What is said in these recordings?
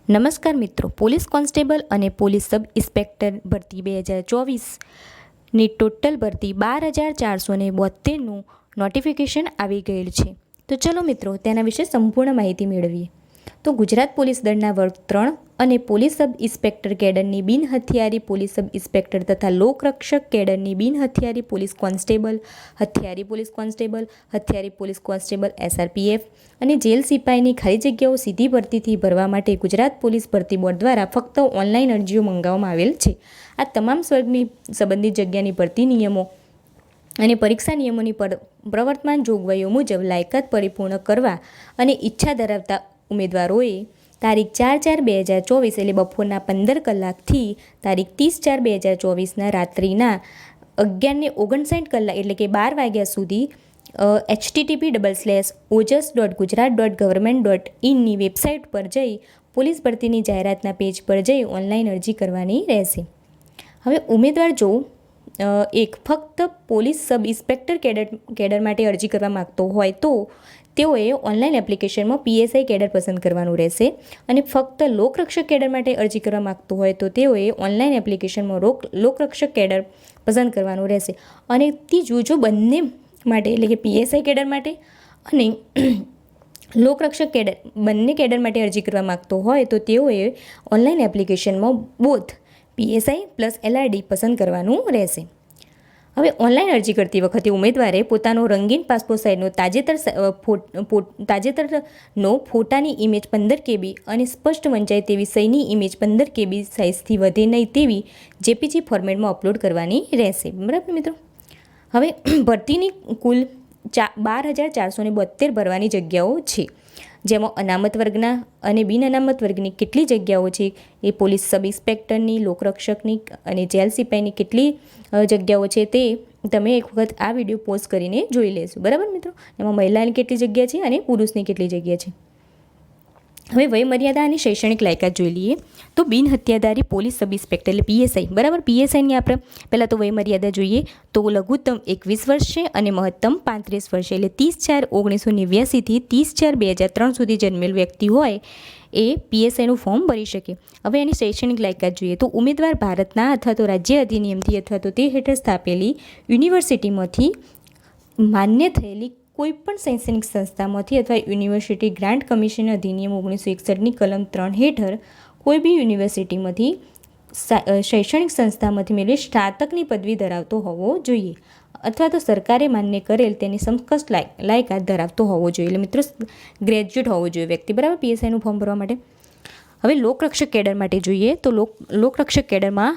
નમસ્કાર મિત્રો, police constable અને પોલીસ સબ ઇન્સ્પેક્ટર ભરતી 2024ની ટોટલ ભરતી 12,472નું નોટિફિકેશન આવી ગયેલ છે. તો ચલો મિત્રો તેના વિશે સંપૂર્ણ માહિતી મેળવીએ. તો ગુજરાત પોલીસ દળના વર્ગ 3 અને પોલીસ સબ ઇન્સ્પેક્ટર કેડરની બિન હથિયારી પોલીસ સબ ઇન્સ્પેક્ટર તથા લોકરક્ષક કેડરની બિન હથિયારી પોલીસ કોન્સ્ટેબલ, હથિયારી પોલીસ કોન્સ્ટેબલ SRPF અને જેલ સિપાહીની ખાલી જગ્યાઓ સીધી ભરતીથી ભરવા માટે ગુજરાત પોલીસ ભરતી બોર્ડ દ્વારા ફક્ત ઓનલાઈન અરજીઓ મંગાવવામાં આવેલ છે. આ તમામ સ્વર્ગની સંબંધિત જગ્યાની ભરતી નિયમો અને પરીક્ષા નિયમોની પ્રવર્તમાન જોગવાઈઓ મુજબ લાયકાત પરિપૂર્ણ કરવા અને ઈચ્છા ધરાવતા ઉમેદવારોએ તારીખ 4/4/2024 એટલે બપોરના 15 કલાકથી તારીખ 30/4/2024ના રાત્રિના 11:59 કલાક એટલે કે 12 વાગ્યા સુધી http://ojas.gujarat.government.in વેબસાઇટ પર જઈ પોલીસ ભરતીની જાહેરાતના પેજ પર જઈ ઓનલાઈન અરજી કરવાની રહેશે. હવે ઉમેદવાર જો ફક્ત પોલીસ સબ ઇન્સ્પેક્ટર કેડર માટે અરજી કરવા માગતો હોય તો તેઓએ ઓનલાઈન એપ્લિકેશનમાં PSI કેડર પસંદ કરવાનું રહેશે અને ફક્ત લોકરક્ષક કેડર માટે અરજી કરવા માગતો હોય તો તેઓએ ઓનલાઈન એપ્લિકેશનમાં લોકરક્ષક કેડર પસંદ કરવાનું રહેશે. અને ત્રીજું, જો બંને માટે એટલે કે PSI કેડર માટે અને લોકરક્ષક કેડર બંને કેડર માટે અરજી કરવા માગતો હોય તો તેઓએ ઓનલાઈન એપ્લિકેશનમાં બોથ PSI પ્લસ LRD પસંદ કરવાનું રહેશે. હવે ઓનલાઈન અરજી કરતી વખતે ઉમેદવારે પોતાનો રંગીન પાસપોર્ટ સાઇઝનો તાજેતરનો ફોટાની ઇમેજ 15 KB અને સ્પષ્ટ વંચાય તેવી સહીની ઇમેજ 15 KB સાઇઝથી વધે નહીં તેવી JPG ફોર્મેટમાં અપલોડ કરવાની રહેશે. બરાબર મિત્રો. હવે ભરતીની કુલ 12,472 ભરવાની જગ્યાઓ છે, જેમાં અનામત વર્ગના અને બિન અનામત વર્ગની કેટલી જગ્યાઓ છે એ પોલીસ સબ ઇન્સ્પેક્ટરની, લોકરક્ષકની અને જેલ સિપાહીની કેટલી જગ્યાઓ છે તે તમે એક વખત આ વિડીયો પોઝ કરીને જોઈ લેશો. બરાબર મિત્રો. એમાં મહિલાની કેટલી જગ્યા છે અને પુરુષની કેટલી જગ્યા છે. હવે વયમર્યાદા અને શૈક્ષણિક લાયકાત જોઈ લઈએ. તો બિન હત્યાધારી પોલીસ સબ ઇન્સ્પેક્ટર એટલે PSI. બરાબર. PSIની આપણે પહેલાં તો વયમર્યાદા જોઈએ તો લઘુત્તમ 21 વર્ષ છે અને મહત્તમ 35 વર્ષ છે. એટલે 30/4/1989થી 30/4/2003 સુધી જન્મેલ વ્યક્તિ હોય એ PSIનું ફોર્મ ભરી શકે. હવે એની શૈક્ષણિક લાયકાત જોઈએ તો ઉમેદવાર ભારતના અથવા તો રાજ્ય અધિનિયમથી અથવા તો તે હેઠળ સ્થાપેલી યુનિવર્સિટીમાંથી માન્ય થયેલી કોઈપણ શૈક્ષણિક સંસ્થામાંથી અથવા યુનિવર્સિટી ગ્રાન્ટ કમિશન અધિનિયમ 1961ની કલમ 3 હેઠળ કોઈ બી યુનિવર્સિટીમાંથી શૈક્ષણિક સંસ્થામાંથી મેળવી સ્નાતકની પદવી ધરાવતો હોવો જોઈએ અથવા તો સરકારે માન્ય કરેલ તેની સમકક્ષ લાયકાત ધરાવતો હોવો જોઈએ. એટલે મિત્રો ગ્રેજ્યુએટ હોવો જોઈએ વ્યક્તિ. બરાબર. PSIનું ફોર્મ ભરવા માટે. હવે લોકરક્ષક કેડર માટે જોઈએ તો લોકરક્ષક કેડરમાં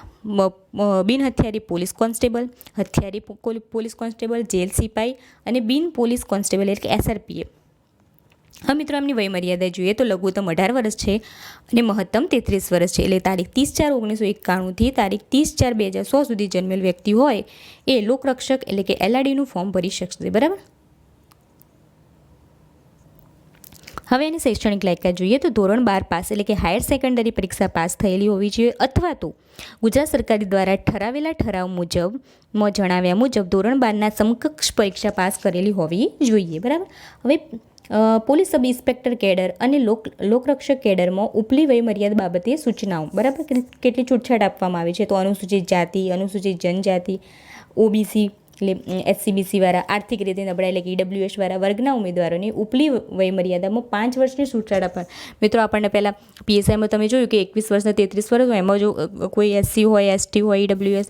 બિન હથિયારી પોલીસ કોન્સ્ટેબલ, હથિયારી પોલીસ કોન્સ્ટેબલ, જેલ સિપાઈ અને બિન પોલીસ કોન્સ્ટેબલ એટલે કે SRPF. હા મિત્રો, એમની વયમર્યાદા જોઈએ તો લઘુત્તમ 18 વર્ષ છે અને મહત્તમ 33 વર્ષ છે. એટલે તારીખ 30/4/1991થી તારીખ 30/4/2016 સુધી જન્મેલ વ્યક્તિ હોય એ લોકરક્ષક એટલે કે LRDનું ફોર્મ ભરી શકશે. બરાબર. હવે એની શૈક્ષણિક લાયકાત જોઈએ તો ધોરણ 12 પાસ એટલે કે હાયર સેકન્ડરી પરીક્ષા પાસ થયેલી હોવી જોઈએ અથવા તો ગુજરાત સરકાર દ્વારા ઠરાવેલા ઠરાવ મુજબમાં જણાવ્યા મુજબ ધોરણ 12ના સમકક્ષ પરીક્ષા પાસ કરેલી હોવી જોઈએ. બરાબર. હવે પોલીસ સબ ઇન્સ્પેક્ટર કેડર અને લોકરક્ષક કેડરમાં ઉપલી વયમર્યાદા બાબતે સૂચનાઓ. બરાબર. કેટલી છૂટછાટ આપવામાં આવી છે તો અનુસૂચિત જાતિ, અનુસૂચિત જનજાતિ, OBC એટલે SCBC વાળા, આર્થિક રીતે નબળા એટલે કે EWS વાળા વર્ગના ઉમેદવારોને ઉપલી વયમર્યાદામાં 5 વર્ષની છૂટછાટ આપવાની. મિત્રો આપણને પહેલાં PSIમાં તમે જોયું કે 21 વર્ષના 33 વર્ષ હોય, એમાં જો કોઈ SC હોય, ST હોય, EWS,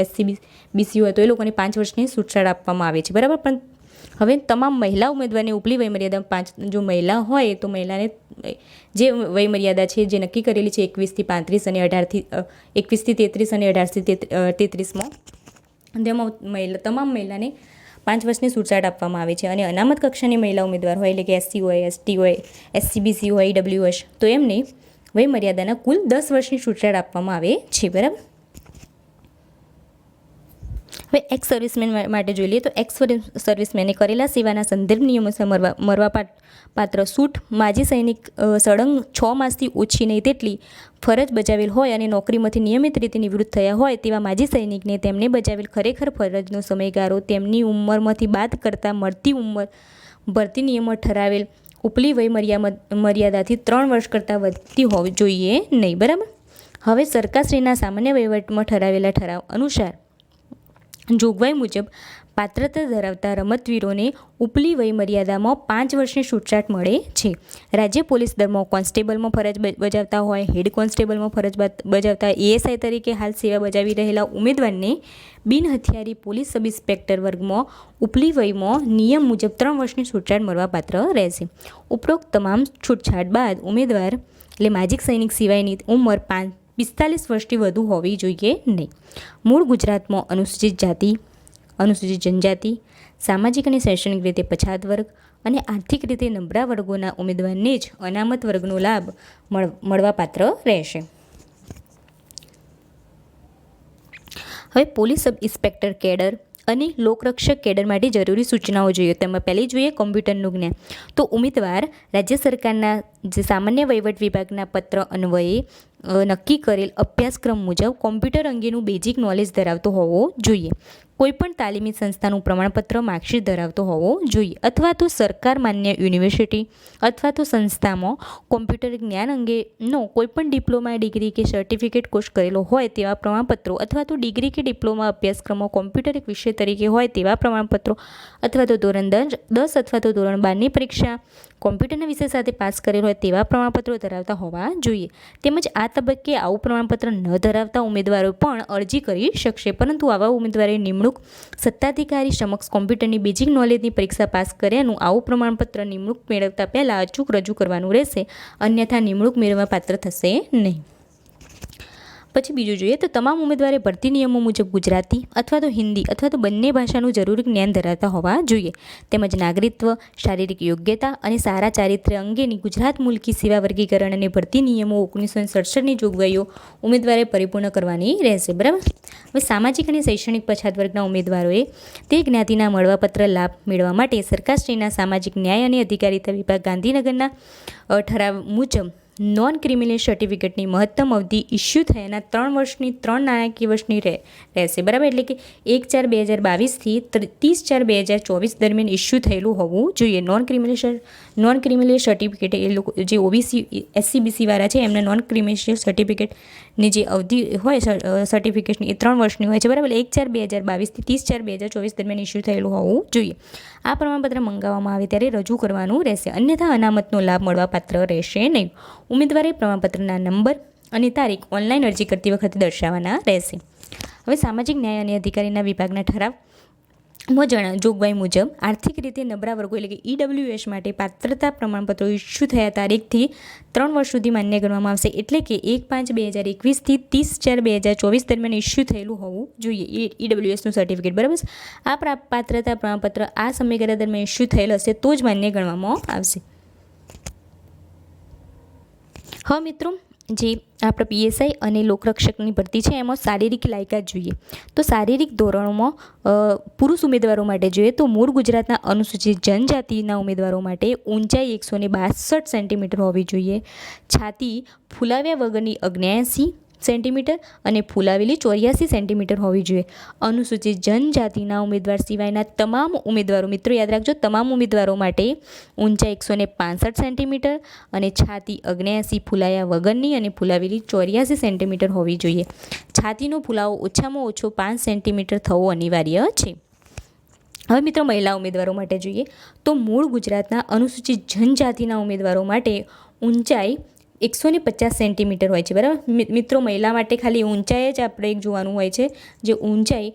SCBC હોય તો એ લોકોને 5 વર્ષની છૂટછાટ આપવામાં આવે છે. બરાબર. પણ હવે તમામ મહિલા ઉમેદવારને ઉપલી વયમર્યાદા 5, જો મહિલા હોય તો મહિલાને જે વયમર્યાદા છે જે નક્કી કરેલી છે 21 થી 35 અને 21 થી 33 અને 18 થી 33માં તેમાં તમામ મહિલાને 5 વર્ષની છૂટછાટ આપવામાં આવે છે. અને અનામત કક્ષાની મહિલા ઉમેદવાર હોય એટલે કે SC હોય, ST હોય, SCBC હોય, EWS તો એમને વયમર્યાદાના કુલ 10 વર્ષની છૂટછાટ આપવામાં આવે છે. બરાબર. હવે એક્સ સર્વિસમેન માટે જોઈ લઈએ તો એક્સ સર્વિસમેને કરેલા સેવાના સંદર્ભ નિયમોસર મળવાપાત્ર છૂટ માજી સૈનિક સળંગ 6 માસથી ઓછી નહીં તેટલી ફરજ બજાવેલ હોય અને નોકરીમાંથી નિયમિત રીતે નિવૃત્ત થયા હોય તેવા માજી સૈનિકને તેમને બજાવેલ ખરેખર ફરજનો સમયગાળો તેમની ઉંમરમાંથી બાદ કરતાં મળતી ઉંમર ભરતી નિયમો ઠરાવેલ ઉપલી વય મર્યાદાથી 3 વર્ષ કરતાં વધતી હોવી જોઈએ નહીં. બરાબર. હવે સરકારશ્રીના સામાન્ય વહીવટમાં ઠરાવેલા ઠરાવ અનુસાર જોગવાઈ મુજબ પાત્રતા ધરાવતા રમતવીરોને ઉપલી વય મર્યાદામાં 5 વર્ષની છૂટછાટ મળે છે. રાજ્ય પોલીસ દળમાં કોન્સ્ટેબલમાં ફરજ બજાવતા હોય, હેડ કોન્સ્ટેબલમાં ફરજ બજાવતા એએસઆઈ તરીકે હાલ સેવા બજાવી રહેલા ઉમેદવારને બિન હથિયારી પોલીસ સબ ઇન્સ્પેક્ટર વર્ગમાં ઉપલી વયમાં નિયમ મુજબ 3 વર્ષની છૂટછાટ મળવાપાત્ર રહેશે. ઉપરોક્ત તમામ છૂટછાટ બાદ ઉમેદવાર એટલે માજી સૈનિક સિવાયની ઉંમર 45 વર્ષથી વધુ હોવી જોઈએ નહીં. મૂળ ગુજરાતમાં અનુસૂચિત જાતિ, અનુસૂચિત જનજાતિ, સામાજિક અને શૈક્ષણિક રીતે પછાત વર્ગ અને આર્થિક રીતે નબળા વર્ગોના ઉમેદવારને જ અનામત વર્ગનો લાભ મળવાપાત્ર રહેશે. હવે પોલીસ સબ ઇન્સ્પેક્ટર કેડર અને લોકરક્ષક કેડર માટે જરૂરી સૂચનાઓ જોઈએ. તેમાં પહેલી જોઈએ કોમ્પ્યુટરનું જ્ઞાન. તો ઉમેદવાર રાજ્ય સરકારના જે સામાન્ય વહીવટ વિભાગના પત્ર અન્વયે નક્કી કરેલ અભ્યાસક્રમ મુજબ કોમ્પ્યુટર અંગેનું બેઝિક નોલેજ ધરાવતો હોવો જોઈએ. કોઈપણ તાલીમી સંસ્થાનું પ્રમાણપત્ર માર્કશીટ ધરાવતો હોવો જોઈએ અથવા તો સરકાર માન્ય યુનિવર્સિટી અથવા તો સંસ્થામાં કોમ્પ્યુટર જ્ઞાન અંગેનો કોઈપણ ડિપ્લોમા, ડિગ્રી કે સર્ટિફિકેટ કોર્સ કરેલો હોય તેવા પ્રમાણપત્રો અથવા તો ડિગ્રી કે ડિપ્લોમા અભ્યાસક્રમો કોમ્પ્યુટર એક વિષય તરીકે હોય તેવા પ્રમાણપત્રો અથવા તો ધોરણ 10 અથવા તો ધોરણ 12ની પરીક્ષા કોમ્પ્યુટરના વિષય સાથે પાસ કરેલ હોય તેવા પ્રમાણપત્રો ધરાવતા હોવા જોઈએ. તેમજ આ તબક્કે આવું પ્રમાણપત્ર ન ધરાવતા ઉમેદવારો પણ અરજી કરી શકશે, પરંતુ આવા ઉમેદવારોએ નિમણૂક સત્તાધિકારી સમક્ષ કોમ્પ્યુટરની બેઝિક નોલેજની પરીક્ષા પાસ કર્યાનું આવું પ્રમાણપત્ર નિમણૂક મેળવતા પહેલાં અચૂક રજૂ કરવાનું રહેશે, અન્યથા નિમણૂક મેળવવા પાત્ર થશે નહીં. પછી બીજું જોઈએ તો તમામ ઉમેદવારે ભરતી નિયમો મુજબ ગુજરાતી અથવા તો હિન્દી અથવા તો બંને ભાષાનું જરૂરી જ્ઞાન ધરાવતા હોવા જોઈએ. તેમજ નાગરિકત્વ, શારીરિક યોગ્યતા અને સારા ચારિત્ર્ય અંગેની ગુજરાત મુલકી સેવા વર્ગીકરણ અને ભરતી નિયમો 1967ની જોગવાઈઓ ઉમેદવારે પરિપૂર્ણ કરવાની રહેશે. બરાબર. હવે સામાજિક અને શૈક્ષણિક પછાત વર્ગના ઉમેદવારોએ તે જ્ઞાતિના મળવાપત્ર લાભ મેળવવા માટે સરકારશ્રીના સામાજિક ન્યાય અને અધિકારીતા વિભાગ ગાંધીનગરના ઠરાવ મુજબ નોન ક્રિમિનલ સર્ટિફિકેટની મહત્તમ અવધિ ઇસ્યુ થયાના 3 વર્ષની 3 નાણાકીય વર્ષની રહેશે. બરાબર. એટલે કે 1/4/2022થી 30/4/2024 દરમિયાન ઇસ્યુ થયેલું હોવું જોઈએ. નોન ક્રિમિનલ સર્ટિફિકેટ એ લોકો જે ઓબીસી SC/BC વાળા છે એમને નોન ક્રિમિનલ સર્ટિફિકેટની જે અવધિ હોય સર્ટિફિકેટની એ 3 વર્ષની હોય છે. બરાબર. 1/4/2022થી 30/4/2024 દરમિયાન ઇસ્યુ થયેલું હોવું જોઈએ. આ પ્રમાણપત્ર મંગાવવામાં આવે ત્યારે રજૂ કરવાનું રહેશે, અન્યથા અનામતનો લાભ મળવાપાત્ર રહેશે નહીં. ઉમેદવારે પ્રમાણપત્રના નંબર અને તારીખ ઓનલાઈન અરજી કરતી વખતે દર્શાવવાના રહેશે. હવે સામાજિક ન્યાય અને અધિકારીના વિભાગના ઠરાવમાં જોગવાઈ મુજબ આર્થિક રીતે નબળા વર્ગો એટલે કે EWS માટે પાત્રતા પ્રમાણપત્રો ઇસ્યુ થયા તારીખથી 3 વર્ષ સુધી માન્ય ગણવામાં આવશે. એટલે કે 1/5/2021થી 30/4/2024 દરમિયાન ઇસ્યુ થયેલું હોવું જોઈએ EWSનું સર્ટિફિકેટ. બરાબર. આ પાત્રતા પ્રમાણપત્ર આ સમયગાળા દરમિયાન ઇસ્યુ થયેલ હશે તો જ માન્ય ગણવામાં આવશે. હવે મિત્રો, જે આપણે PSI અને લોકરક્ષકની ભરતી છે એમાં શારીરિક લાયકાત જોઈએ. તો શારીરિક ધોરણોમાં પુરુષ ઉમેદવારો માટે જોઈએ તો મૂળ ગુજરાતના અનુસૂચિત જનજાતિના ઉમેદવારો માટે ઊંચાઈ 162 સેન્ટીમીટર હોવી જોઈએ. છાતી ફૂલાવ્યા વગરની 79 સેન્ટીમીટર અને ફૂલાવેલી 84 સેન્ટીમીટર હોવી જોઈએ. અનુસૂચિત જનજાતિના ઉમેદવાર સિવાયના તમામ ઉમેદવારો, મિત્રો યાદ રાખજો, તમામ ઉમેદવારો માટે ઊંચાઈ 165 સેન્ટીમીટર અને છાતી 79 ફૂલાયા વગરની અને ફૂલાવેલી 84 સેન્ટીમીટર હોવી જોઈએ. છાતીનો ફૂલાવો ઓછામાં ઓછો 5 સેન્ટીમીટર થવો અનિવાર્ય છે. હવે મિત્રો, મહિલા ઉમેદવારો માટે જોઈએ તો મૂળ ગુજરાતના અનુસૂચિત જનજાતિના ઉમેદવારો માટે ઊંચાઈ 150 સેન્ટીમીટર હોય છે. બરાબર. મિત્રો, મહિલા માટે ખાલી ઊંચાઈ જ આપણે એક જોવાનું હોય છે. જે ઊંચાઈ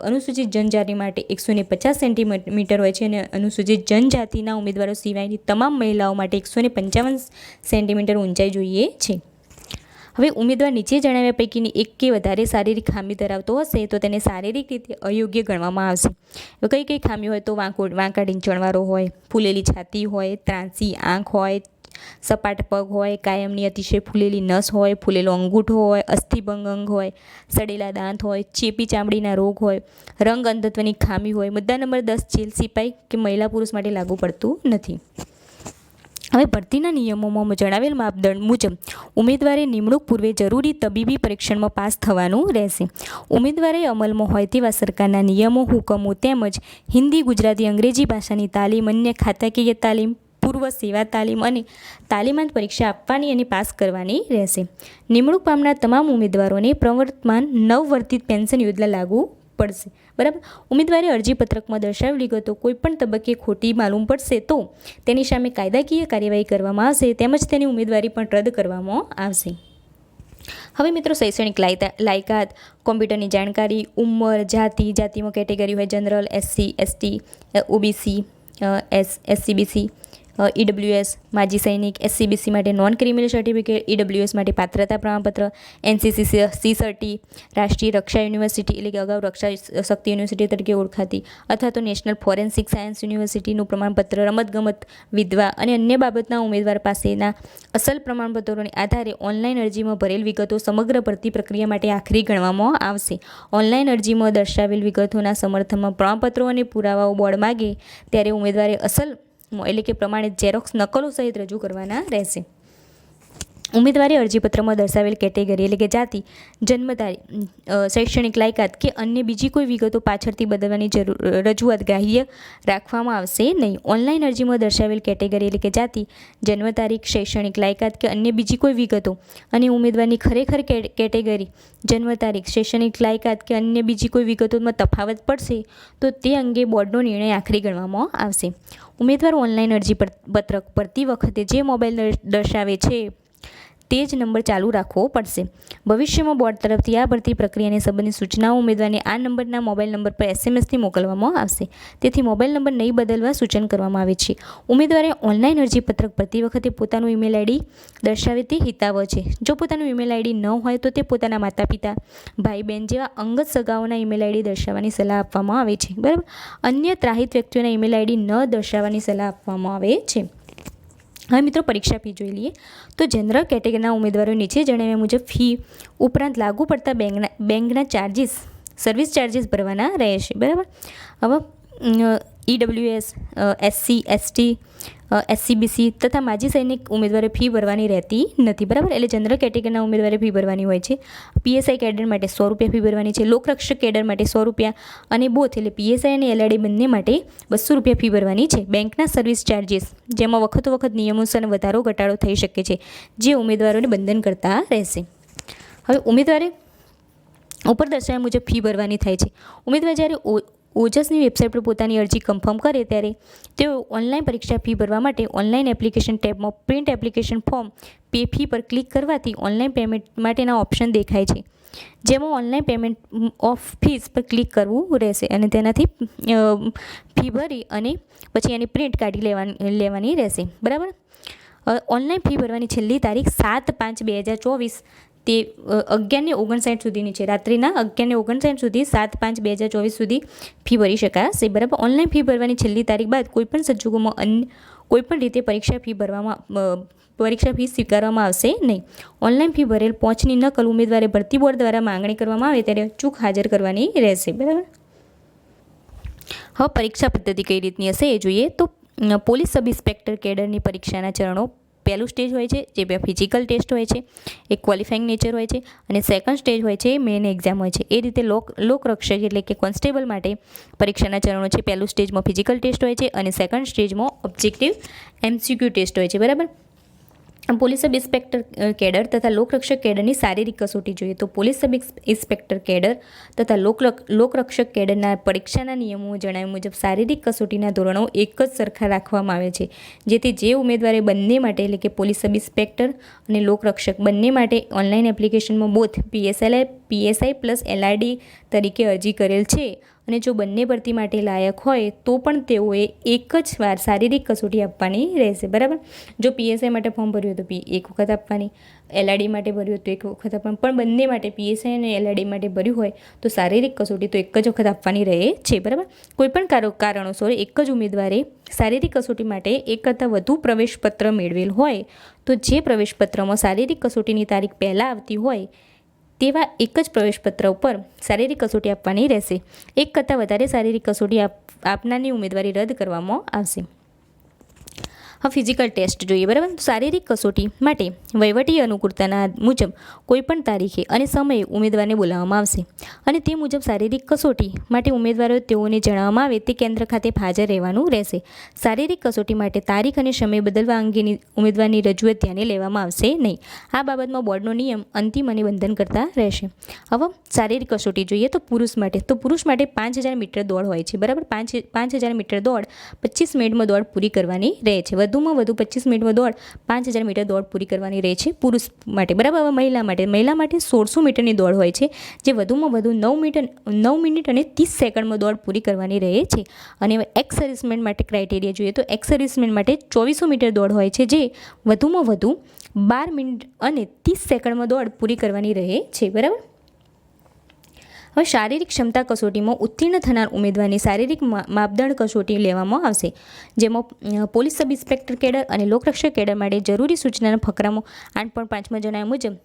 અનુસૂચિત જનજાતિ માટે 150 સેન્ટીમીટર હોય છે અને અનુસૂચિત જનજાતિના ઉમેદવારો સિવાયની તમામ મહિલાઓ માટે 155 સેન્ટીમીટર ઊંચાઈ જોઈએ છે. હવે ઉમેદવાર નીચે જણાવ્યા પૈકીની એક કે વધારે શારીરિક ખામી ધરાવતો હશે તો તેને શારીરિક રીતે અયોગ્ય ગણવામાં આવશે. કઈ કઈ ખામી હોય તો વાંકા ઢીંચણવાળો હોય, ફૂલેલી છાતી હોય, ત્રાંસી આંખ હોય, સપાટ પગ હોય, કાયમની અતિશય ફૂલેલી નસ હોય, ફૂલેલો અંગૂઠો હોય, અસ્થિભંગ અંગ હોય, સડેલા દાંત હોય, ચેપી ચામડીના રોગ હોય, રંગ અંધત્વની ખામી હોય. મુદ્દા નંબર 10 જેલ સિપાઈ કે મહિલા પુરુષ માટે લાગુ પડતું નથી. હવે ભરતીના નિયમોમાં જણાવેલ માપદંડ મુજબ ઉમેદવારે નિમણૂક પૂર્વે જરૂરી તબીબી પરીક્ષણમાં પાસ થવાનું રહેશે. ઉમેદવારે અમલમાં હોય તેવા સરકારના નિયમો, હુકમો તેમજ હિન્દી, ગુજરાતી, અંગ્રેજી ભાષાની તાલીમ, અન્ય ખાતાકીય તાલીમ, પૂર્વ સેવા તાલીમ અને તાલીમાંત પરીક્ષા આપવાની અને પાસ કરવાની રહેશે. નિમણૂક પામનાર તમામ ઉમેદવારોને પ્રવર્તમાન નવવર્તિત પેન્શન યોજના લાગુ પડશે. બરાબર. ઉમેદવારે અરજીપત્રકમાં દર્શાવેલ વિગતો કોઈપણ તબક્કે ખોટી માલુમ પડશે તો તેની સામે કાયદાકીય કાર્યવાહી કરવામાં આવશે તેમજ તેની ઉમેદવારી પણ રદ કરવામાં આવશે. હવે મિત્રો શૈક્ષણિક લાયકાત, કોમ્પ્યુટરની જાણકારી, ઉંમર, જાતિમાં કેટેગરી હોય general, SC, ST, OBC, SCBC, EWS, માજી સૈનિક, SCBC માટે નોન ક્રિમિનલ સર્ટિફિકેટ, EWS માટે પાત્રતા પ્રમાણપત્ર, NCC CCRT, રાષ્ટ્રીય રક્ષા યુનિવર્સિટી એટલે કે અગાઉ રક્ષા શક્તિ યુનિવર્સિટી તરીકે ઓળખાતી અથવા તો નેશનલ ફોરેન્સિક સાયન્સ યુનિવર્સિટીનું પ્રમાણપત્ર, રમતગમત, વિધવા અને અન્ય બાબતના ઉમેદવાર પાસેના અસલ પ્રમાણપત્રોને આધારે ઓનલાઈન અરજીમાં ભરેલ વિગતો સમગ્ર ભરતી પ્રક્રિયા માટે આખરી ગણવામાં આવશે. ઓનલાઈન અરજીમાં દર્શાવેલ વિગતોના સમર્થનમાં પ્રમાણપત્રો અને પુરાવાઓ બોર્ડ માગે ત્યારે ઉમેદવારે અસલ એટલે કે પ્રમાણિત ઝેરોક્સ નકલો સહિત રજૂ કરવાના રહેશે. ઉમેદવારે અરજીપત્રમાં દર્શાવેલ કેટેગરી એટલે કે જાતિ, જન્મ તારીખ, શૈક્ષણિક લાયકાત કે અન્ય બીજી કોઈ વિગતો પાછળથી બદલવાની રજૂઆત ગ્રાહ્ય રાખવામાં આવશે નહીં. ઓનલાઈન અરજીમાં દર્શાવેલ કેટેગરી એટલે કે જાતિ, જન્મ તારીખ, શૈક્ષણિક લાયકાત કે અન્ય બીજી કોઈ વિગતો અને ઉમેદવારની ખરેખર કેટેગરી, જન્મ તારીખ, શૈક્ષણિક લાયકાત કે અન્ય બીજી કોઈ વિગતોમાં તફાવત પડશે તો તે અંગે બોર્ડનો નિર્ણય આખરી ગણવામાં આવશે. ઉમેદવાર ઓનલાઈન અરજીપત્રક ભરતી વખતે જે મોબાઈલ દર્શાવે છે તે જ નંબર ચાલુ રાખવો પડશે. ભવિષ્યમાં બોર્ડ તરફથી આ ભરતી પ્રક્રિયાને સંબંધિત સૂચનાઓ ઉમેદવારને આ નંબરના મોબાઈલ નંબર પર SMSથી મોકલવામાં આવશે. તેથી મોબાઈલ નંબર નહીં બદલવા સૂચન કરવામાં આવે છે. ઉમેદવારે ઓનલાઈન અરજીપત્રક ભરતી વખતે પોતાનું ઈમેલ ID દર્શાવે તે હિતાવહ છે. જો પોતાનું ઈમેલ ID ન હોય તો તે પોતાના માતા પિતા, ભાઈ બહેન જેવા અંગત સગાઓના ઈમેલ ID દર્શાવવાની સલાહ આપવામાં આવે છે. બરાબર. અન્ય ત્રાહિત વ્યક્તિઓના ઈમેલ ID ન દર્શાવવાની સલાહ આપવામાં આવે છે. હવે મિત્રો પરીક્ષા ફી જોઈ લઈએ તો જનરલ કેટેગરીના ઉમેદવારો નીચે જણાવ્યા મુજબ ફી ઉપરાંત લાગુ પડતા બેંકના ચાર્જિસ, સર્વિસ ચાર્જિસ ભરવાના રહેશે. બરાબર. હવે EWS, SC, ST, SCBC તથા માજી સૈનિક ઉમેદવારે ફી ભરવાની રહેતી નથી. બરાબર. એટલે જનરલ કેટેગરીના ઉમેદવારે ફી ભરવાની હોય છે. PSI કેડર માટે 100 રૂપિયા ફી ભરવાની છે. લોકરક્ષક કેડર માટે 100 રૂપિયા અને બોથ એટલે PSI અને LRD બંને માટે 200 રૂપિયા ફી ભરવાની છે. બેંકના સર્વિસ ચાર્જિસ જેમાં વખત નિયમોસર વધારો ઘટાડો થઈ શકે છે જે ઉમેદવારોને બંધન કરતા રહેશે. હવે ઉમેદવારે ઉપર દર્શાવ્યા મુજબ ફી ભરવાની થાય છે. ઉમેદવાર જ્યારે ઓજસની વેબસાઇટ પર પોતાની અરજી કન્ફર્મ કરે ત્યારે તેઓ ઓનલાઈન પરીક્ષા ફી ભરવા માટે ઓનલાઈન એપ્લિકેશન ટેબમાં print application form pay fee પર ક્લિક કરવાથી ઓનલાઈન પેમેન્ટ માટેના ઓપ્શન દેખાય છે જેમાં ઓનલાઈન પેમેન્ટ ઓફ ફીસ પર ક્લિક કરવું રહેશે અને તેનાથી ફી ભરી અને પછી એની પ્રિન્ટ કાઢી લેવાની રહેશે. બરાબર. ઓનલાઈન ફી ભરવાની છેલ્લી તારીખ 7/5/2024 તે 11:59 સુધીની છે. રાત્રિના 11:59 સુધી 7/5/2024 સુધી ફી ભરી શકાશે. બરાબર. ઓનલાઈન ફી ભરવાની છેલ્લી તારીખ બાદ કોઈપણ સંજોગોમાં કોઈપણ રીતે પરીક્ષા ફી સ્વીકારવામાં આવશે નહીં. ઓનલાઈન ફી ભરેલ પહોંચની નકલ ઉમેદવારે ભરતી બોર્ડ દ્વારા માંગણી કરવામાં આવે ત્યારે ચૂક હાજર કરવાની રહેશે. બરાબર. હવે પરીક્ષા પદ્ધતિ કઈ રીતની હશે એ જોઈએ તો પોલીસ સબ ઇન્સ્પેક્ટર કેડરની પરીક્ષાના ચરણો પહેલું સ્ટેજ હોય છે જે ફિઝિકલ ટેસ્ટ હોય છે, એક ક્વોલિફાઈંગ નેચર હોય છે અને સેકન્ડ સ્ટેજ હોય છે મેઇન એક્ઝામ હોય છે. એ રીતે લોકરક્ષક એટલે કે કોન્સ્ટેબલ માટે પરીક્ષાના ચરણો છે. પહેલું સ્ટેજમાં ફિઝિકલ ટેસ્ટ હોય છે અને સેકન્ડ સ્ટેજમાં ઓબ્જેક્ટિવ MCQ ટેસ્ટ હોય છે. બરાબર. પોલીસ સબ ઇન્સ્પેક્ટર કેડર તથા લોકરક્ષક કેડરની શારીરિક કસોટી જોઈએ તો પોલીસ સબ ઇન્સ્પેક્ટર કેડર તથા લોકરક્ષક કેડરના પરીક્ષાના નિયમો જણાવ્યા મુજબ શારીરિક કસોટીના ધોરણો એક જ સરખા રાખવામાં આવે છે જેથી જે ઉમેદવારે બંને માટે એટલે કે પોલીસ સબ ઇન્સ્પેક્ટર અને લોકરક્ષક બંને માટે ઓનલાઈન એપ્લિકેશનમાં બોથ PSI પ્લસ LRD તરીકે અરજી કરેલ છે અને જો બંને ભરતી માટે લાયક હોય તો પણ તેઓએ એક જ વાર શારીરિક કસોટી આપવાની રહેશે. બરાબર. જો PSI માટે ફોર્મ ભર્યું તો એક વખત આપવાની, LRD માટે ભર્યું તો એક વખત આપવાની, પણ બંને માટે PSI અને LRD માટે ભર્યું હોય તો શારીરિક કસોટી તો એક જ વખત આપવાની રહે છે. બરાબર. કોઈપણ કારણોસર એક જ ઉમેદવારે શારીરિક કસોટી માટે એક કરતાં વધુ પ્રવેશપત્ર મેળવેલ હોય તો જે પ્રવેશપત્રમાં શારીરિક કસોટીની તારીખ પહેલાં આવતી હોય તેવા એક જ પ્રવેશપત્ર ઉપર શારીરિક કસોટી આપવાની રહેશે. એક કરતાં વધારે શારીરિક કસોટી આપનારની ઉમેદવારી રદ કરવામાં આવશે. હવે ફિઝિકલ ટેસ્ટ જોઈએ, બરાબર. શારીરિક કસોટી માટે વહીવટી અનુકૂળતાના મુજબ કોઈપણ તારીખે અને સમયે ઉમેદવારને બોલાવવામાં આવશે અને તે મુજબ શારીરિક કસોટી માટે ઉમેદવારો તેઓને જણાવવામાં આવે તે કેન્દ્ર ખાતે હાજર રહેવાનું રહેશે. શારીરિક કસોટી માટે તારીખ અને સમય બદલવા અંગેની ઉમેદવારની રજૂઆત ધ્યાને લેવામાં આવશે નહીં. આ બાબતમાં બોર્ડનો નિયમ અંતિમ અને બંધનકર્તા રહેશે. હવે શારીરિક કસોટી જોઈએ તો પુરુષ માટે 5000 મીટર દોડ હોય છે, બરાબર. 5000 મીટર દોડ 25 મિનિટમાં દોડ પૂરી કરવાની રહે છે. વધુમાં વધુ 25 મિનિટમાં દોડ 5000 મીટર દોડ પૂરી કરવાની રહે છે પુરુષ માટે, બરાબર. હવે મહિલા માટે 1600 મીટરની દોડ હોય છે, જે વધુમાં વધુ 9 મિનિટ અને 30 સેકન્ડમાં દોડ પૂરી કરવાની રહે છે. અને એક્સ સર્વિસમેન માટે ક્રાઇટેરિયા જોઈએ તો એક્સ સર્વિસમેન માટે 2400 મીટર દોડ હોય છે, જે વધુમાં વધુ 12 મિનિટ અને 30 સેકન્ડમાં દોડ પૂરી કરવાની રહે છે, બરાબર. હવે શારીરિક ક્ષમતા કસોટીમાં ઉત્તીર્ણ થનાર ઉમેદવારની શારીરિક માપદંડ કસોટી લેવામાં આવશે, જેમાં પોલીસ સબ ઇન્સ્પેક્ટર કેડર અને લોકરક્ષક કેડર માટે જરૂરી સૂચનાના ફકરામાં 8.5માં જણાવ્યા મુજબ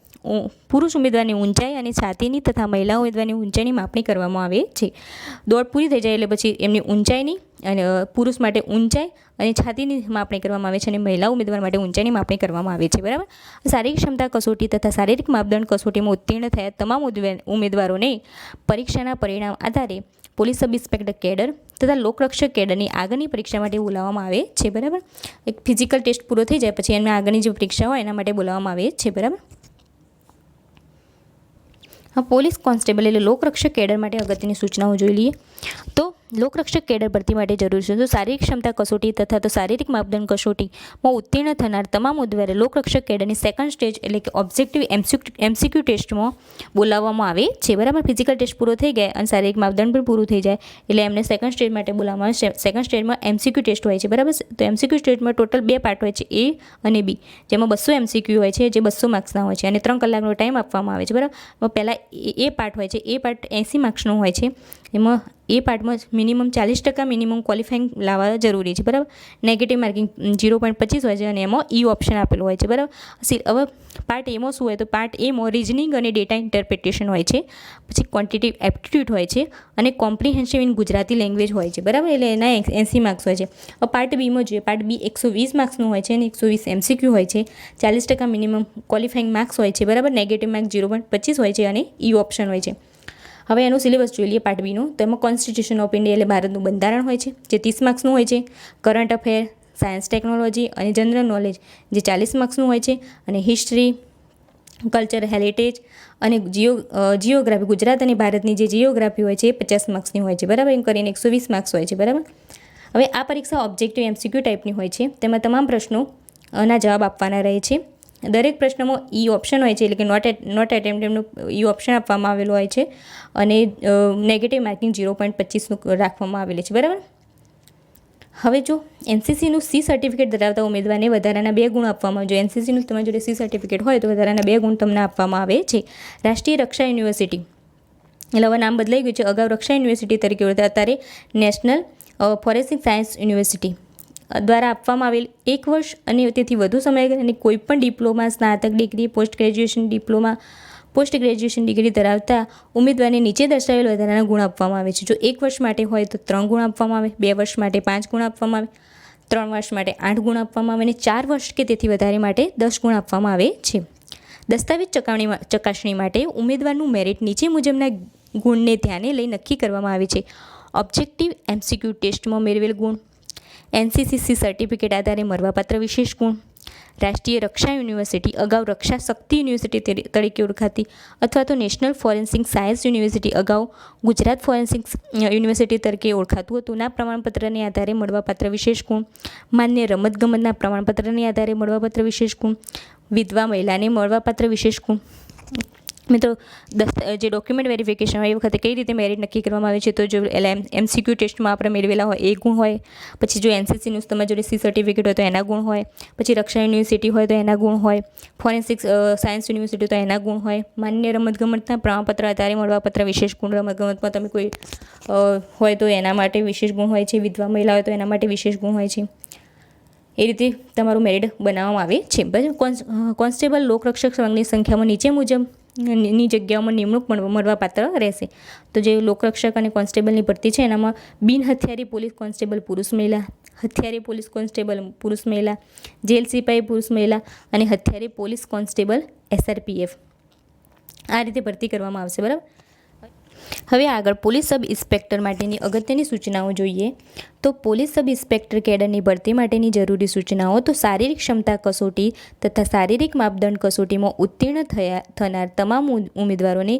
પુરુષ ઉમેદવારની ઊંચાઈ અને છાતીની તથા મહિલા ઉમેદવારની ઊંચાઈની માપણી કરવામાં આવે છે. દોડ પૂરી થઈ જાય એટલે પછી એમની ઊંચાઈની અને પુરુષ માટે ઊંચાઈ અને છાતીની માપણી કરવામાં આવે છે અને મહિલા ઉમેદવાર માટે ઊંચાઈની માપણી કરવામાં આવે છે, બરાબર. શારીરિક ક્ષમતા કસોટી તથા શારીરિક માપદંડ કસોટીમાં ઉત્તીર્ણ થયા તમામ ઉમેદવારોને પરીક્ષાના પરિણામ આધારે પોલીસ સબ ઇન્સ્પેક્ટર કેડર તથા લોકરક્ષક કેડરની આગળની પરીક્ષા માટે બોલાવવામાં આવે છે, બરાબર. એક ફિઝિકલ ટેસ્ટ પૂરો થઈ જાય પછી એમને આગળની જે પરીક્ષા હોય એના માટે બોલાવવામાં આવે છે, બરાબર. હા, પોલીસ કોન્સ્ટેબલ એટલે લોકરક્ષક કેડર માટે અગત્યની સૂચનાઓ જોઈ લઈએ તો લોકરક્ષક કેડર ભરતી માટે જરૂર છે તો શારીરિક ક્ષમતા કસોટી તથા તો શારીરિક માપદંડ કસોટીમાં ઉત્તીર્ણ થનાર તમામ ઉમેદવારે લોકરક્ષક કેડરની સેકન્ડ સ્ટેજ એટલે કે ઓબ્જેક્ટિવ MCQ ટેસ્ટમાં બોલાવવામાં આવે છે, બરાબર. ફિઝિકલ ટેસ્ટ પૂરો થઈ ગયા અને શારીરિક માપદંડ પણ પૂરું થઈ જાય એટલે એમને સેકન્ડ સ્ટેજ માટે બોલાવવામાં આવે છે. સેકન્ડ સ્ટેજમાં MCQ ટેસ્ટ હોય છે, બરાબર. તો MCQ ટેસ્ટમાં ટોટલ 2 પાર્ટ હોય છે, A અને B, જેમાં 200 MCQ હોય છે, જે 200 માર્ક્સના હોય છે અને 3 કલાકનો ટાઈમ આપવામાં આવે છે, બરાબર. પહેલાં એ પાર્ટ હોય છે, એ પાર્ટ 80 માર્ક્સનો હોય છે. એમાં એ પાર્ટમાં મિનિમમ 40% મિનિમમ ક્વોલિફાઈંગ લાવવા જરૂરી છે, બરાબર. નેગેટિવ માર્કિંગ 0.25 હોય છે અને એમાં ઈ ઓપ્શન આપેલું હોય છે, બરાબર. હવે પાર્ટ એમાં શું હોય તો પાર્ટ એમાં રિઝનિંગ અને ડેટા ઇન્ટરપ્રિટેશન હોય છે, પછી ક્વોન્ટિટિવ એપ્ટિટ્યૂડ હોય છે અને કોમ્પ્રિહેન્સિવ ઇન ગુજરાતી લેંગ્વેજ હોય છે, બરાબર. એટલે એના 80 માર્ક્સ હોય છે. હવે પાર્ટ બીમાં જોઈએ, પાર્ટ બી 120 માર્ક્સનું હોય છે અને 120 MCQ હોય છે. 40% મિનિમમ ક્વોલિફાઈંગ માર્ક્સ હોય છે, બરાબર. નેગેટિવ માર્ક 0.25 હોય છે અને ઈ ઓપ્શન હોય છે. હવે એનું સિલેબસ જોઈ લઈએ પાર્ટ બીનું. તો એમાં કોન્સ્ટિટ્યુશન ઓફ ઇન્ડિયા એટલે ભારતનું બંધારણ હોય છે, જે 30 માર્ક્સનું હોય છે. કરંટ અફેર, સાયન્સ ટેકનોલોજી અને જનરલ નોલેજ જે 40 માર્ક્સનું હોય છે અને હિસ્ટ્રી, કલ્ચર, હેરિટેજ અને જિયોગ્રાફી ગુજરાત અને ભારતની જે જિયોગ્રાફી હોય છે એ 50 માર્ક્સની હોય છે, બરાબર. એમ કરીને 120 માર્ક્સ હોય છે, બરાબર. હવે આ પરીક્ષા ઓબ્જેક્ટિવ MCQ ટાઈપની હોય છે. તેમાં તમામ પ્રશ્નોના જવાબ આપવાના રહે છે. દરેક પ્રશ્નમાં ઈ ઓપ્શન હોય છે એટલે કે નોટ એટેમ્પ્ટનું ઈ ઓપ્શન આપવામાં આવેલું હોય છે અને નેગેટિવ માર્કિંગ 0.25નું રાખવામાં આવેલું છે, બરાબર. હવે જો એનસીસીનું C સર્ટિફિકેટ ધરાવતા ઉમેદવારને વધારાના 2 ગુણ આપવામાં આવે. જો એનસીસીનું તમારી જોડે C સર્ટિફિકેટ હોય તો વધારાના 2 ગુણ તમને આપવામાં આવે છે. રાષ્ટ્રીય રક્ષા યુનિવર્સિટી એટલે હવે નામ બદલાઈ ગયું છે, અગાઉ રક્ષા યુનિવર્સિટી તરીકે ઓળખાતા અત્યારે નેશનલ ફોરેન્સિક સાયન્સ યુનિવર્સિટી દ્વારા આપવામાં આવેલ 1 વર્ષ અને તેથી વધુ સમયગાળાની કોઈપણ ડિપ્લોમા, સ્નાતક ડિગ્રી, પોસ્ટ ગ્રેજ્યુએશન ડિગ્રી ધરાવતા ઉમેદવારને નીચે દર્શાવેલ વધારાના ગુણ આપવામાં આવે છે. જો 1 વર્ષ માટે હોય તો 3 ગુણ આપવામાં આવે, 2 વર્ષ માટે 5 ગુણ આપવામાં આવે, 3 વર્ષ માટે 8 ગુણ આપવામાં આવે અને 4 વર્ષ કે તેથી વધારે માટે 10 ગુણ આપવામાં આવે છે. દસ્તાવેજ ચકાસણી માટે ઉમેદવારનું મેરિટ નીચે મુજબના ગુણને ધ્યાને લઈ નક્કી કરવામાં આવે છે. ઓબ્જેક્ટિવ MCQ ટેસ્ટમાં મેળવેલ ગુણ, NCCC સર્ટિફિકેટ આધારે મળવાપાત્ર વિશેષ ગુણ, રાષ્ટ્રીય રક્ષા યુનિવર્સિટી અગાઉ રક્ષા શક્તિ યુનિવર્સિટી તરીકે ઓળખાતી અથવા તો નેશનલ ફોરેન્સિક સાયન્સ યુનિવર્સિટી અગાઉ ગુજરાત ફોરેન્સિક યુનિવર્સિટી તરીકે ઓળખાતું હતું ના પ્રમાણપત્રને આધારે મળવાપાત્ર વિશેષ ગુણ, માન્ય રમતગમતના પ્રમાણપત્રને આધારે મળવાપાત્ર વિશેષ ગુણ, વિધવા મહિલાને મળવાપાત્ર વિશેષ ગુણ. મિત્રો જે ડોક્યુમેન્ટ વેરિફિકેશન હોય એ વખતે કઈ રીતે મેરિટ નક્કી કરવામાં આવે છે તો જો MCQ ટેસ્ટમાં આપણે મેળવેલા હોય એ ગુણ હોય, પછી જો NCCનું તમારી જોડે C સર્ટિફિકેટ હોય તો એના ગુણ હોય, પછી રક્ષા યુનિવર્સિટી હોય તો એના ગુણ હોય, ફોરેન્સિક સાયન્સ યુનિવર્સિટી તો એના ગુણ હોય, માન્ય રમતગમતના પ્રમાણપત્ર આધારે મળવાપાત્ર વિશેષ ગુણ, રમતગમતમાં તમે કોઈ હોય તો એના માટે વિશેષ ગુણ હોય છે, વિધવા મહિલા હોય તો એના માટે વિશેષ ગુણ હોય છે. એ રીતે તમારું મેરિટ બનાવવામાં આવે છે. કોન્સ્ટેબલ લોકરક્ષક સંઘની સંખ્યામાં નીચે મુજબ ની જગ્યાઓમાં નિમણૂક મળવાપાત્ર રહેશે. તો જે લોકરક્ષક અને કોન્સ્ટેબલની ભરતી છે એનામાં બિન હથિયારી પોલીસ કોન્સ્ટેબલ પુરુષ મહિલા, હથિયારી પોલીસ કોન્સ્ટેબલ પુરુષ મહિલા, જેલ સિપાહી પુરુષ મહિલા અને હથિયારી પોલીસ કોન્સ્ટેબલ SRPF આ રીતે ભરતી કરવામાં આવશે. બરાબર. હવે આગળ પોલીસ સબ ઇન્સ્પેક્ટર માટેની અગત્યની સૂચનાઓ જોઈએ. તો પોલીસ સબ ઇન્સ્પેક્ટર કેડરની ભરતી માટેની જરૂરી સૂચનાઓ. તો શારીરિક ક્ષમતા કસોટી તથા શારીરિક માપદંડ કસોટીમાં ઉત્તીર્ણ થનાર તમામ ઉમેદવારોને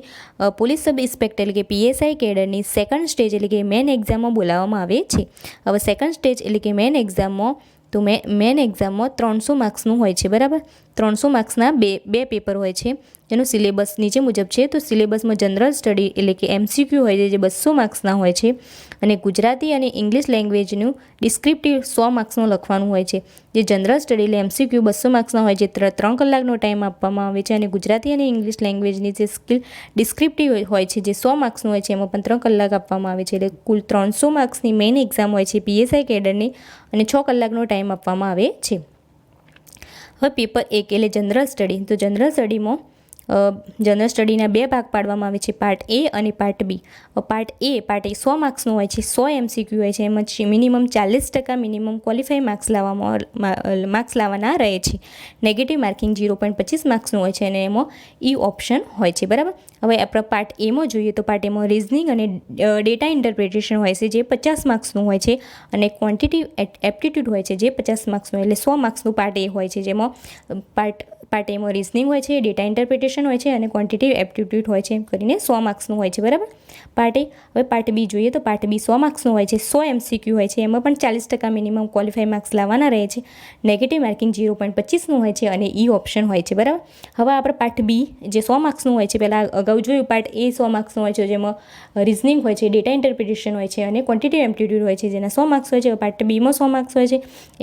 પોલીસ સબ ઇન્સ્પેક્ટર એટલે કે PSI કેડરની સેકન્ડ સ્ટેજ એટલે કે મેન એક્ઝામમાં બોલાવવામાં આવે છે. હવે સેકન્ડ સ્ટેજ એટલે કે મેન એક્ઝામમાં તો મેન એક્ઝામમાં 300 માર્ક્સનું હોય છે. બરાબર. 300 માર્ક્સના બે પેપર હોય છે જેનો સિલેબસ નીચે મુજબ છે. તો સિલેબસમાં જનરલ સ્ટડી એટલે કે MCQ હોય છે જે 200 માર્ક્સના હોય છે અને ગુજરાતી અને ઇંગ્લિશ લેંગ્વેજનું ડિસ્ક્રિપ્ટિવ 100 માર્ક્સનું લખવાનું હોય છે. જે જનરલ સ્ટડી એટલે MCQ 200 માર્ક્સના હોય છે. 3 કલાકનો ટાઈમ આપવામાં આવે છે અને ગુજરાતી અને ઇંગ્લિશ લેંગ્વેજની જે સ્કિલ ડિસ્ક્રિપ્ટિવ હોય છે જે 100 માર્ક્સનું હોય છે એમાં પણ 3 કલાક આપવામાં આવે છે. એટલે કુલ 300 માર્ક્સની મેઇન એક્ઝામ હોય છે PSI કેડરની અને 6 કલાકનો ટાઈમ આપવામાં આવે છે. હવે પેપર 1 એટલે જનરલ સ્ટડી. તો જનરલ સ્ટડીમાં જનરલ સ્ટડીના 2 ભાગ પાડવામાં આવે છે, પાર્ટ A અને પાર્ટ B. પાર્ટ A 100 માર્ક્સનું હોય છે, 100 MCQ હોય છે. એમાં મિનિમમ 40% મિનિમમ ક્વોલિફાઈ માર્ક્સ લાવવાના રહે છે. નેગેટિવ માર્કિંગ 0.25 માર્ક્સનું હોય છે અને એમાં ઓપ્શન હોય છે. બરાબર. હવે આપણે પાર્ટ Aમાં જોઈએ તો પાર્ટ Aમાં રિઝનિંગ અને ડેટા ઇન્ટરપ્રિટેશન હોય છે જે 50 માર્ક્સનું હોય છે અને ક્વોન્ટિટિવ એપ્ટિટ્યૂડ હોય છે જે 50 માર્ક્સનું એટલે 100 માર્ક્સનું પાર્ટ A હોય છે. જેમાં પાર્ટ Aમાં રિઝનિંગ હોય છે, ડેટા ઇન્ટરપ્રિટેશન હોય છે અને ક્વોન્ટિટિવ એપ્ટિટ્યૂડ હોય છે, એમ કરીને 100 માર્ક્સનું હોય છે. બરાબર. Part A. હવે પાર્ટ B જોઈએ તો પાર્ટ B 100 માર્ક્સનું હોય છે, 100 MCQ હોય છે. એમાં પણ 40% મિનિમમ ક્વોલિફાઈ માર્ક્સ લાવવાના રહે છે. નેગેટિવ માર્કિંગ 0.25નું હોય છે અને ઓપ્શન હોય છે. બરાબર. હવે આપણે પાર્ટ B જે 100 માર્ક્સનું હોય છે, પહેલાં અગાઉ જોયું પાર્ટ A 100 માર્ક્સનું હોય છે જેમાં રિઝનિંગ હોય છે, ડેટા ઇન્ટરપ્રિટેશન હોય છે અને ક્વોન્ટિટિવ એપ્ટિટ્યૂડ હોય છે જેના 100 માર્ક્સ હોય છે. પાર્ટ Bમાં 100 માર્ક્સ હોય છે.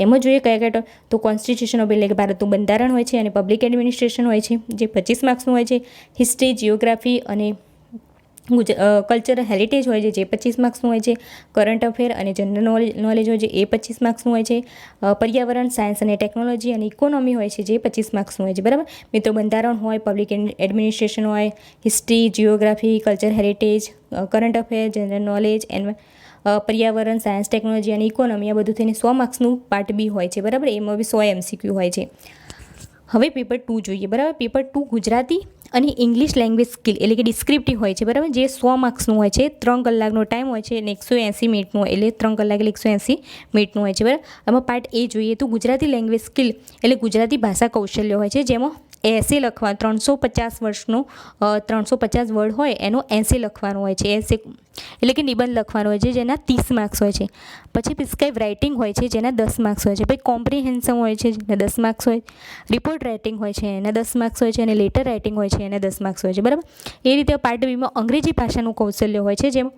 એમાં જોઈએ કયા તો કોન્સ્ટિટ્યુશન ઓફ એટલે કે ભારતનું બંધારણ હોય છે અને પબ્લિક એડમિનિસ્ટ્રેશન હોય છે જે 25 માર્ક્સનું હોય છે. હિસ્ટ્રી, જિયોગ્રાફી અને કલ્ચરલ હેરિટેજ હોય છે જે 25 માર્ક્સનું હોય છે. કરંટ અફેર અને જનરલ નોલેજ હોય છે એ 25 માર્ક્સનું હોય છે. પર્યાવરણ, સાયન્સ અને ટેકનોલોજી અને ઇકોનોમી હોય છે જે 25 માર્ક્સનું હોય છે. બરાબર. મિત્રો બંધારણ હોય, પબ્લિક એડમિનિસ્ટ્રેશન હોય, history, geography, culture heritage, current affair, general knowledge, પર્યાવરણ, સાયન્સ, ટેકનોલોજી અને ઇકોનોમી આ બધું થઈને 100 માર્ક્સનું પાર્ટ B હોય છે. બરાબર. એમાં બી 100 MCQ હોય છે. હવે પેપર 2 જોઈએ. બરાબર. પેપર 2 ગુજરાતી અને ઇંગ્લિશ લેંગ્વેજ સ્કિલ એટલે કે ડિસ્ક્રિપ્ટિવ હોય છે. બરાબર. જે 100 માર્ક્સનું હોય છે, 3 કલાકનો ટાઈમ હોય છે અને 180 મિનિટનું એટલે 3 કલાક એટલે 180 મિનિટનું હોય છે. બરાબર. આમાં પાર્ટ A જોઈએ તો ગુજરાતી લેંગ્વેજ સ્કિલ એટલે ગુજરાતી ભાષા કૌશલ્ય હોય છે જેમાં 80 લખવા 350 વર્ડ હોય એનો 80 લખવાનો હોય છે. 80 એટલે કે નિબંધ લખવાનો હોય છે જેના 30 માર્ક્સ હોય છે. પછી પ્રિસ્ક્રાઇબ રાઇટિંગ હોય છે જેના 10 માર્ક્સ હોય છે. પછી કોમ્પ્રિહેન્શન હોય છે જેના 10 માર્ક્સ હોય. રિપોર્ટ રાઇટિંગ હોય છે એના 10 માર્ક્સ હોય છે અને લેટર રાઇટિંગ હોય છે એના 10 માર્ક્સ હોય છે. બરાબર. એ રીતે પાર્ટ Bમાં અંગ્રેજી ભાષાનું કૌશલ્ય હોય છે જેમાં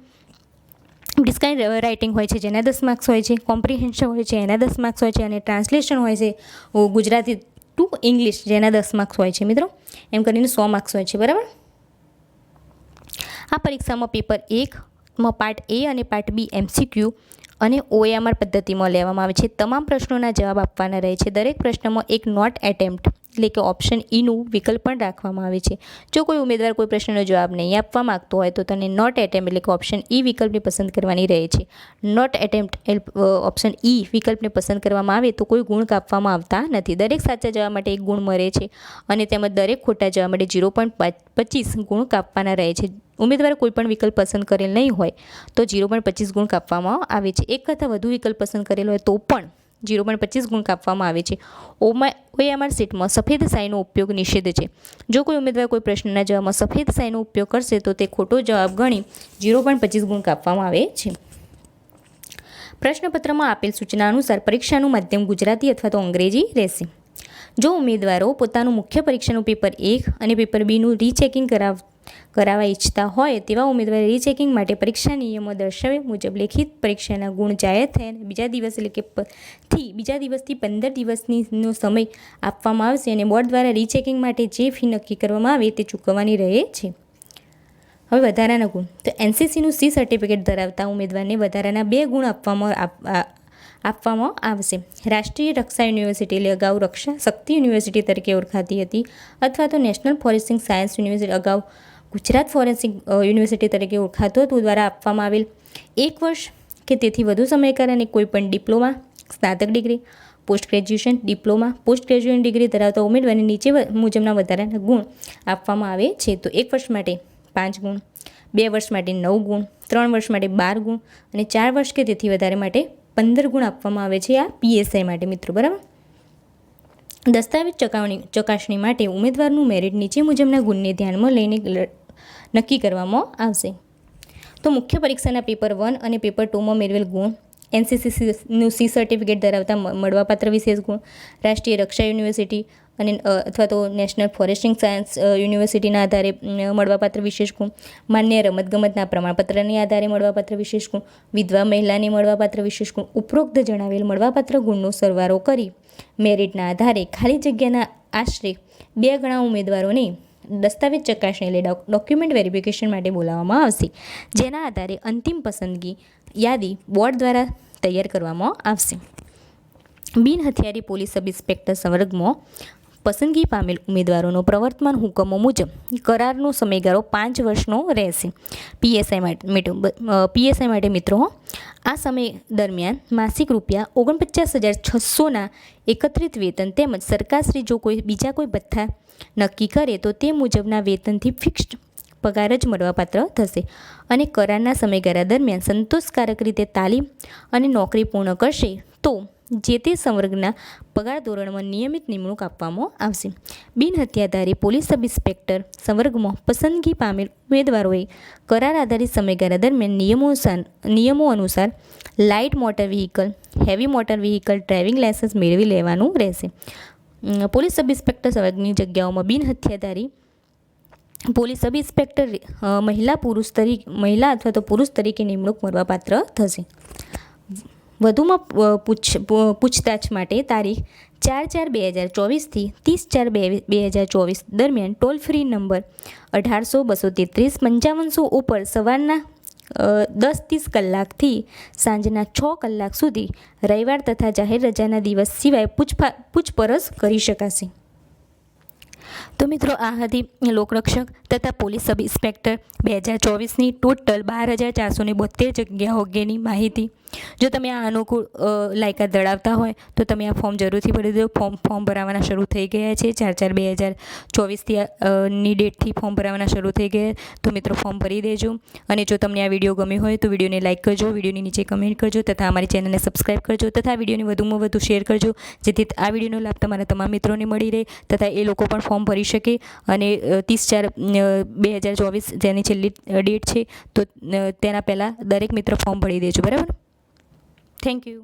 પ્રિસ્ક્રાઇબ રાઇટિંગ હોય છે જેના 10 માર્ક્સ હોય છે. કોમ્પ્રિહેન્શન હોય છે એના 10 માર્ક્સ હોય છે અને ટ્રાન્સલેશન હોય છે ગુજરાતી ટુ ઇંગ્લિશ જેના 10 માર્ક્સ હોય છે. મિત્રો એમ કરીને 100 માર્ક્સ હોય છે. બરાબર. આ પરીક્ષામાં પેપર 1માં પાર્ટ A અને પાર્ટ B MCQ અને OMR પદ્ધતિમાં લેવામાં આવે છે. તમામ પ્રશ્નોના જવાબ આપવાના રહે છે. દરેક પ્રશ્નમાં એક નોટ એટેમ્પ્ટ એટલે કે ઓપ્શન નું વિકલ્પ પણ રાખવામાં આવે છે. જો કોઈ ઉમેદવાર કોઈ પ્રશ્નનો જવાબ નહીં આપવા માંગતો હોય તો તેને નોટ એટેમ્પ્ટ એટલે કે ઓપ્શન વિકલ્પને પસંદ કરવાની રહે છે. નોટ એટેમ્પ્ટ ઓપ્શન વિકલ્પને પસંદ કરવામાં આવે તો કોઈ ગુણ કાપવામાં આવતા નથી. દરેક સાચા જવાબ માટે 1 ગુણ મળે છે અને તેમજ દરેક ખોટા જવાબ માટે 0.25 ગુણ કાપવાના રહે છે. ઉમેદવારે કોઈ પણ વિકલ્પ પસંદ કરેલ નહીં હોય તો 0.25 ગુણ કાપવામાં આવે છે. એક કરતાં વધુ વિકલ્પ પસંદ કરેલો હોય તો પણ 0.25 ગુણ કાપવામાં આવે છે. OMR શીટમાં સફેદ શાહીનો ઉપયોગ નિષેધ છે. જો કોઈ ઉમેદવાર કોઈ પ્રશ્નના જવાબમાં સફેદ શાહીનો ઉપયોગ કરશે તો તે ખોટો જવાબ ગણી 0.25 ગુણ કાપવામાં આવે છે. પ્રશ્નપત્રમાં આપેલ સૂચના અનુસાર પરીક્ષાનું માધ્યમ ગુજરાતી અથવા તો અંગ્રેજી રહેશે. જો ઉમેદવારો પોતાનું મુખ્ય પરીક્ષાનું પેપર 1 અને પેપર Bનું રીચેકિંગ કરાવવા ઈચ્છતા હોય તેવા ઉમેદવારે રીચેકિંગ માટે પરીક્ષા નિયમો દર્શાવ્યા મુજબ લેખિત પરીક્ષાના ગુણ જાહેર થયા બીજા દિવસથી 15 દિવસનો સમય આપવામાં આવશે અને બોર્ડ દ્વારા રીચેકિંગ માટે જે ફી નક્કી કરવામાં આવે તે ચૂકવવાની રહે છે. હવે વધારાના ગુણ. તો NCCનું C સર્ટિફિકેટ ધરાવતા ઉમેદવારને વધારાના 2 ગુણ આપવામાં આવશે. રાષ્ટ્રીય રક્ષા યુનિવર્સિટી એટલે અગાઉ રક્ષા શક્તિ યુનિવર્સિટી તરીકે ઓળખાતી હતી, અથવા તો નેશનલ ફોરેન્સિક સાયન્સ યુનિવર્સિટી અગાઉ ગુજરાત ફોરેન્સિક યુનિવર્સિટી તરીકે ઓળખાતો હતું દ્વારા આપવામાં આવેલ 1 વર્ષ કે તેથી વધુ સમયગાળા અને કોઈપણ ડિપ્લોમા, સ્નાતક degree, post graduation, diploma, post graduation degree ધરાવતા ઉમેદવારને નીચે મુજબના વધારાના ગુણ આપવામાં આવે છે. તો 1 વર્ષ માટે 5 ગુણ, 2 વર્ષ માટે 9 ગુણ, 3 વર્ષ માટે 12 ગુણ અને 4 વર્ષ કે તેથી વધારે માટે 15 ગુણ આપવામાં આવે છે આ PSI માટે મિત્રો. બરાબર. દસ્તાવેજ ચકાસણી માટે ઉમેદવારનું મેરિટ નીચે મુજબના ગુણને ધ્યાનમાં લઈને નક્કી કરવામાં આવશે. તો મુખ્ય પરીક્ષાના પેપર 1 અને પેપર 2માં મેળવેલ ગુણ, NCCનું C સર્ટિફિકેટ ધરાવતા મળવાપાત્ર વિશેષ ગુણ, રાષ્ટ્રીય રક્ષા યુનિવર્સિટી અને અથવા તો નેશનલ ફોરેસ્ટિંગ સાયન્સ યુનિવર્સિટીના આધારે મળવાપાત્ર વિશેષ ગુણ, માન્ય રમતગમતના પ્રમાણપત્રની આધારે મળવાપાત્ર વિશેષ ગુણ, વિધવા મહિલાને મળવાપાત્ર વિશેષ ગુણ, ઉપરોક્ત જણાવેલ મળવાપાત્ર ગુણનો સરવાળો કરી મેરિટના આધારે ખાલી જગ્યાના આશરે 2 ગણા ઉમેદવારોને દસ્તાવેજ ચકાસણી એટલે ડોક્યુમેન્ટ વેરિફિકેશન માટે બોલાવવામાં આવશે, જેના આધારે અંતિમ પસંદગી યાદી બોર્ડ દ્વારા તૈયાર કરવામાં આવશે. બિન હથિયારી પોલીસ સબ ઇન્સ્પેક્ટર સંવર્ગમાં પસંદગી પામેલ ઉમેદવારોનો પ્રવર્તમાન હુકમો મુજબ કરારનો સમયગાળો 5 વર્ષનો રહેશે. PSI માટે મિત્રો આ સમય દરમિયાન માસિક રૂપિયા 49,600ના એકત્રિત વેતન તેમજ સરકારશ્રી જો બીજા કોઈ ભથ્થા નક્કી કરે તો તે મુજબના વેતનથી ફિક્સ્ડ પગાર જ મળવાપાત્ર થશે અને કરારના સમયગાળા દરમિયાન સંતોષકારક રીતે તાલીમ અને નોકરી પૂર્ણ કરશે તો જે તે સંવર્ગના પગાર ધોરણમાં નિયમિત નિમણૂક આપવામાં આવશે. બિન હથિયારધારી પોલીસ સબ ઇન્સ્પેક્ટર સંવર્ગમાં પસંદગી પામેલ ઉમેદવારોએ કરાર આધારિત સમયગાળા દરમિયાન નિયમો અનુસાર light motor vehicle, heavy motor vehicle driving licence મેળવી લેવાનું રહેશે. પોલીસ સબ ઇન્સ્પેક્ટર સંવર્ગની જગ્યાઓમાં બિન હથિયારધારી પોલીસ સબ ઇન્સ્પેક્ટર મહિલા અથવા તો પુરુષ તરીકે નિમણૂક મળવાપાત્ર થશે. વધુમાં પૂછતાછ માટે તારીખ 4/4/2024થી 30/4/2024 દરમિયાન ટોલ ફ્રી નંબર 1800-233-5500 ઉપર સવારના 10:30 કલાકથી સાંજના 6 કલાક સુધી રવિવાર તથા જાહેર રજાના દિવસ સિવાય પૂછપરછ કરી શકાશે. તો મિત્રો આ હતી લોકરક્ષક તથા પોલીસ સબ ઇન્સ્પેક્ટર 2024ની ટોટલ 12,472 જગ્યાઓ અંગેની માહિતી. જો તમે આ અનુકૂળ લાયકાત ધરાવતા હોય તો તમે આ ફોર્મ જરૂરથી ભરી દો. ફોર્મ ભરાવાના શરૂ થઈ ગયા છે. 4/4/2024 ની ડેટથી ફોર્મ ભરાવાના શરૂ થઈ ગયા. તો મિત્રો ફોર્મ ભરી દેજો. અને જો તમને આ વિડીયો ગમ્યો હોય તો વિડીયોને લાઇક કરજો, વિડીયોની નીચે કમેન્ટ કરજો તથા અમારી ચેનલને સબસ્ક્રાઈબ કરજો તથા વિડીયોને વધુમાં વધુ શેર કરજો, જેથી આ વિડીયોનો લાભ તમારા તમામ મિત્રોને મળી રહે તથા એ લોકો પણ ફોર્મ ભરી શકે. અને 30/4/2024 જેની છેલ્લી ડેટ છે તો તેના પહેલાં દરેક મિત્ર ફોર્મ ભરી દેજો. બરાબર. Thank you.